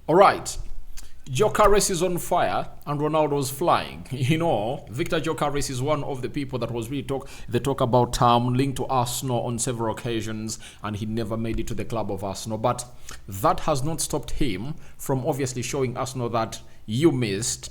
All right. Gyökeres is on fire and Ronaldo's flying. Viktor Gyökeres is one of the people that was really they talk about linked to Arsenal on several occasions, and he never made it to the club of Arsenal. But that has not stopped him from obviously showing Arsenal that you missed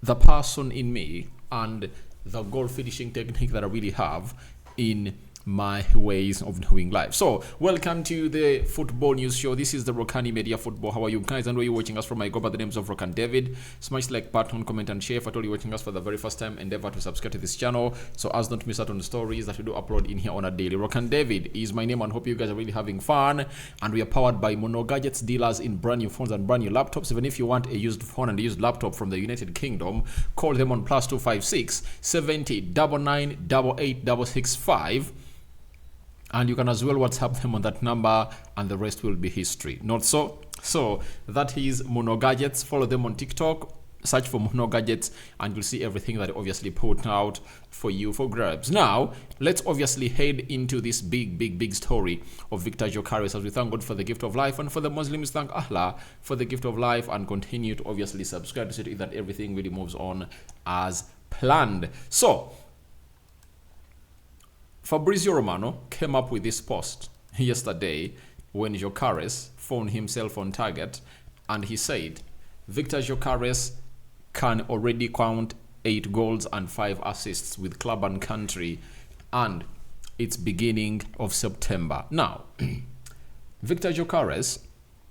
the person in me and the goal finishing technique that I really have in my ways of doing life. So, welcome to the football news show. This is the Rokani Media Football. How are you guys? And where you're watching us from, I go by the names of Rokani David. Smash the like button, comment, and share. If at all you're watching us for the very first time, endeavor to subscribe to this channel so as not to miss out on the stories that we do upload in here on a daily. Rokani David is my name, and hope you guys are really having fun. And we are powered by Mono Gadgets dealers in brand new phones and brand new laptops. Even if you want a used phone and a used laptop from the United Kingdom, call them on +256 70 99 88 665. And you can as well WhatsApp them on that number, and the rest will be history. Not so? So that is Mono Gadgets. Follow them on TikTok. Search for Mono Gadgets, and you'll see everything that they obviously put out for you for grabs. Now, let's obviously head into this big story of Viktor Gyökeres, as we thank God for the gift of life, and for the Muslims, thank Allah for the gift of life, and continue to obviously subscribe to see that everything really moves on as planned. So, Fabrizio Romano came up with this post yesterday when Gyökeres found himself on target, and he said Viktor Gyökeres can already count 8 goals and 5 assists with club and country, and it's beginning of September. Now, Viktor Gyökeres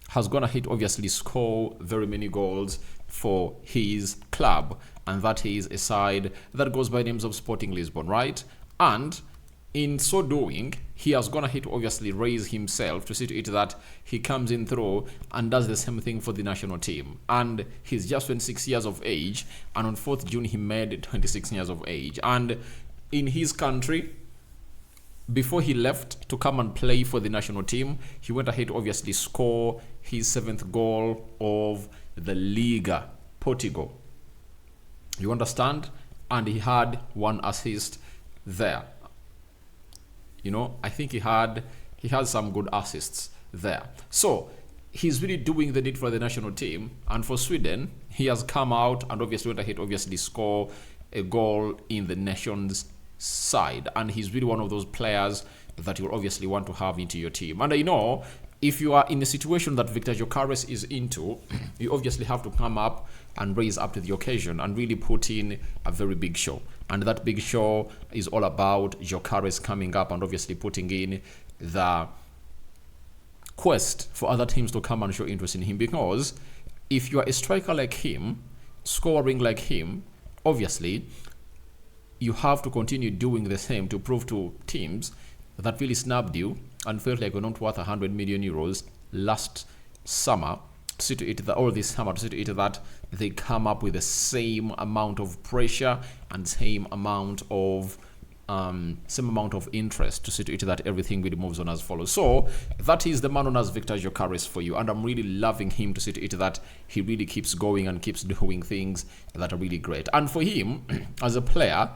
has gonna obviously score very many goals for his club, and that is a side that goes by names of Sporting Lisbon, right? And in so doing, he has gonna obviously raise himself to see to it that he comes in through and does the same thing for the national team. And he's just 26 years of age, and on 4th June he made 26 years of age. And in his country, before he left to come and play for the national team, he went ahead to obviously score his 7th goal of the Liga Portugal. You understand? And he had 1 assist there. I think he had some good assists there. So he's really doing the need for the national team, and for Sweden, he has come out and obviously went ahead obviously score a goal in the nation's side, and he's really one of those players that you obviously want to have into your team. And I know if you are in a situation that Viktor Gyökeres is into, you obviously have to come up and raise up to the occasion and really put in a very big show. And that big show is all about Gyökeres coming up and obviously putting in the quest for other teams to come and show interest in him. Because if you are a striker like him, scoring like him, obviously you have to continue doing the same to prove to teams that really snubbed you and felt like you're not worth 100 million euros last summer, to see to it that all this summer, to see to it that they come up with the same amount of pressure and same amount of interest, to see to it that everything really moves on as follows. So that is the man known as Viktor Gyökeres for you, and I'm really loving him, to see to it that he really keeps going and keeps doing things that are really great. And for him as a player,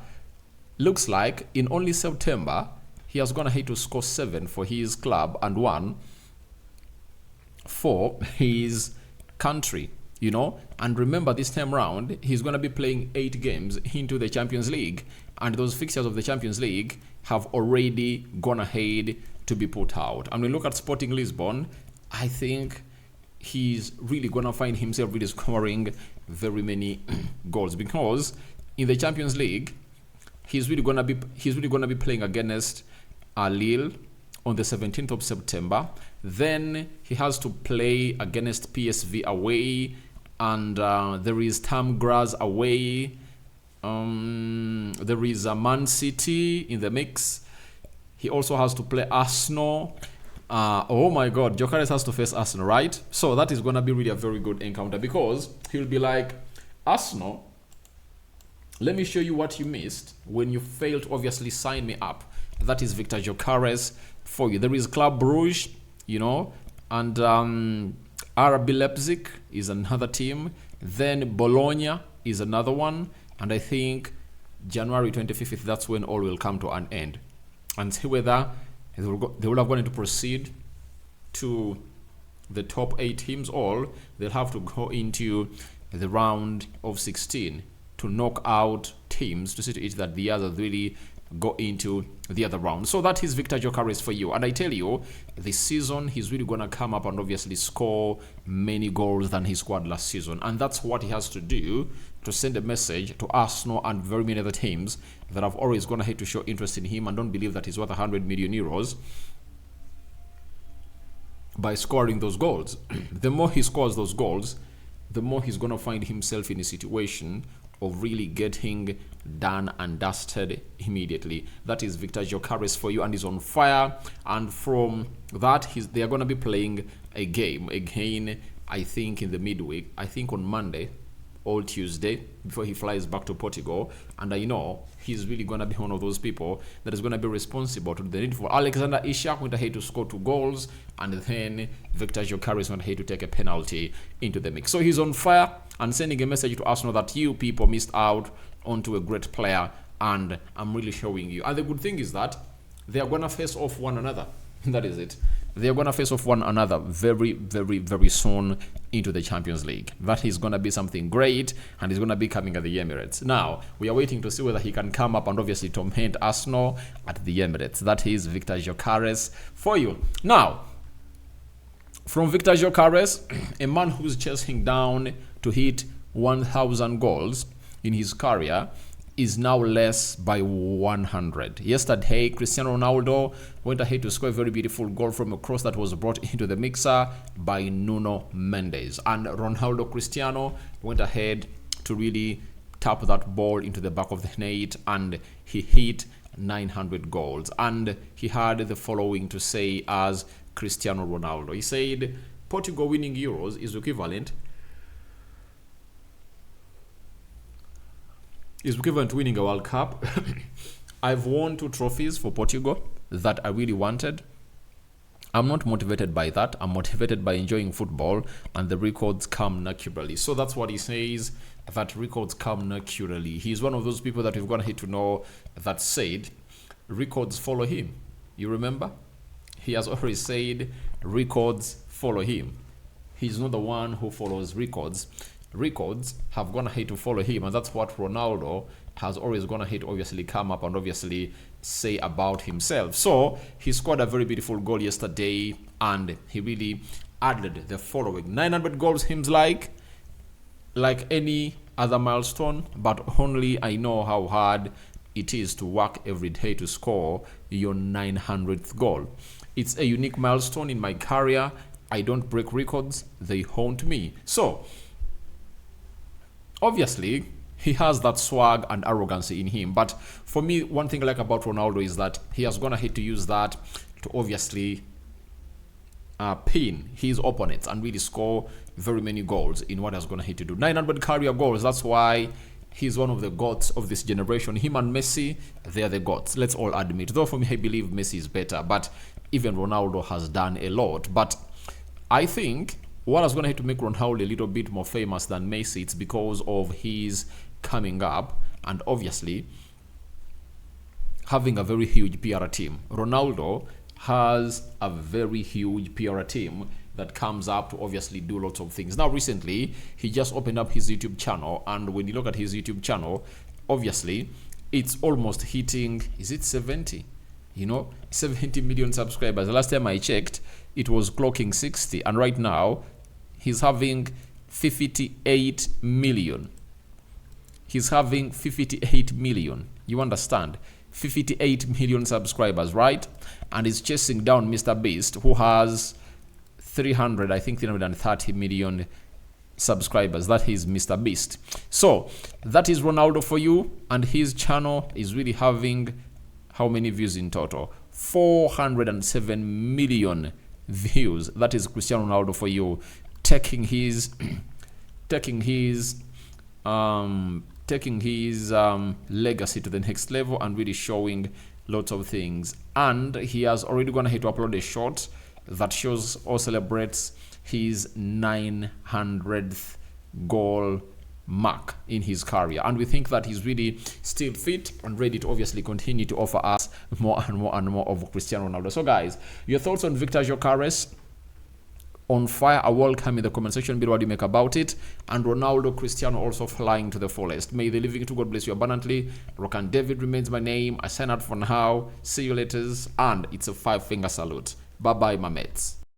looks like in only September he has gone ahead to score 7 for his club and 1 for his country, And remember, this time round, he's going to be playing 8 games into the Champions League, and those fixtures of the Champions League have already gone ahead to be put out. And when we look at Sporting Lisbon, I think he's really going to find himself really scoring very many goals, because in the Champions League, he's really going to be playing against Lille on the 17th of September. Then he has to play against PSV away, and there is Tam Graz away. There is Man City in the mix. He also has to play Arsenal. Oh my God, Gyökeres has to face Arsenal, right? So that is going to be really a very good encounter, because he'll be like, Arsenal, let me show you what you missed when you failed to obviously sign me up. That is Viktor Gyökeres for you. There is Club Brugge, and RB Leipzig is another team. Then Bologna is another one. And I think January 25th, that's when all will come to an end. And see whether they will have wanted to proceed to the top 8 teams all, they'll have to go into the round of 16 to knock out teams to see to it that the others really go into the other round. So that is Viktor Gyokeres for you. And I tell you, this season, he's really going to come up and obviously score many goals than he scored last season. And that's what he has to do to send a message to Arsenal and very many other teams that have always gone ahead to show interest in him and don't believe that he's worth 100 million euros by scoring those goals. The more he scores those goals, the more he's going to find himself in a situation of really getting done and dusted immediately. That is Viktor Gyokeres for you, and he's on fire. And from that, they are going to be playing a game again, I think in the midweek, I think on Monday or Tuesday, before he flies back to Portugal. And I know he's really going to be one of those people that is going to be responsible to the need for Alexander Isak went ahead to score 2 goals, and then Viktor Gyokeres went ahead to take a penalty into the mix. So he's on fire and sending a message to Arsenal that you people missed out onto a great player, and I'm really showing you. And the good thing is that they are going to face off one another. That is it. They are going to face off one another very, very, very soon into the Champions League. That is going to be something great, and he's going to be coming at the Emirates. Now, we are waiting to see whether he can come up and obviously torment Arsenal at the Emirates. That is Viktor Gyokeres for you. Now, from Viktor Gyokeres, a man who's chasing down to hit 1,000 goals in his career, is now less by 100. Yesterday, Cristiano Ronaldo went ahead to score a very beautiful goal from a cross that was brought into the mixer by Nuno Mendes. And Ronaldo Cristiano went ahead to really tap that ball into the back of the net, and he hit 900 goals. And he had the following to say as Cristiano Ronaldo. He said, Portugal winning Euros is equivalent to winning a World Cup. I've won 2 trophies for Portugal that I really wanted. I'm not motivated by that. I'm motivated by enjoying football, and the records come naturally. So that's what he says, that records come naturally. He's one of those people that we've gone here to know that said records follow him. You remember? He has always said records follow him. He's not the one who follows records. Records have gone ahead to follow him, and that's what Ronaldo has always gone ahead to obviously come up and obviously say about himself. So he scored a very beautiful goal yesterday, and he really added the following: 900 goals seems like any other milestone, but only I know how hard it is to work every day to score your 900th goal. It's a unique milestone in my career. I don't break records, they haunt me. So obviously, he has that swag and arrogancy in him. But for me, one thing I like about Ronaldo is that he has gone ahead to use that to obviously pin his opponents and really score very many goals in what he's going ahead to do. 900 career goals. That's why he's one of the goats of this generation. Him and Messi, they're the goats. Let's all admit. Though for me, I believe Messi is better. But even Ronaldo has done a lot. But I think what is going to have to make Ronaldo a little bit more famous than Messi, it's because of his coming up and obviously having a very huge PR team. Ronaldo has a very huge PR team that comes up to obviously do lots of things. Now, recently, he just opened up his YouTube channel, and when you look at his YouTube channel, obviously, it's almost hitting, is it 70? 70 million subscribers. The last time I checked, it was clocking 60, and right now, he's having 58 million. He's having 58 million. You understand? 58 million subscribers, right? And he's chasing down Mr. Beast, who has 330 million subscribers. That is Mr. Beast. So that is Ronaldo for you, and his channel is really having how many views in total? 407 million views. That is Cristiano Ronaldo for you, taking his legacy to the next level and really showing lots of things. And he has already gone ahead to upload a short that shows or celebrates his 900th goal mark in his career, and we think that he's really still fit and ready to obviously continue to offer us more and more and more of Cristiano Ronaldo. So guys, your thoughts on Viktor Gyokeres? on fire. I welcome in the comment section below what you make about it. And Ronaldo, Cristiano also flying to the fullest. May the living to God bless you abundantly. Rokani David remains my name. I sign out for now. See you later. And it's a 5-finger salute. Bye bye, my mates.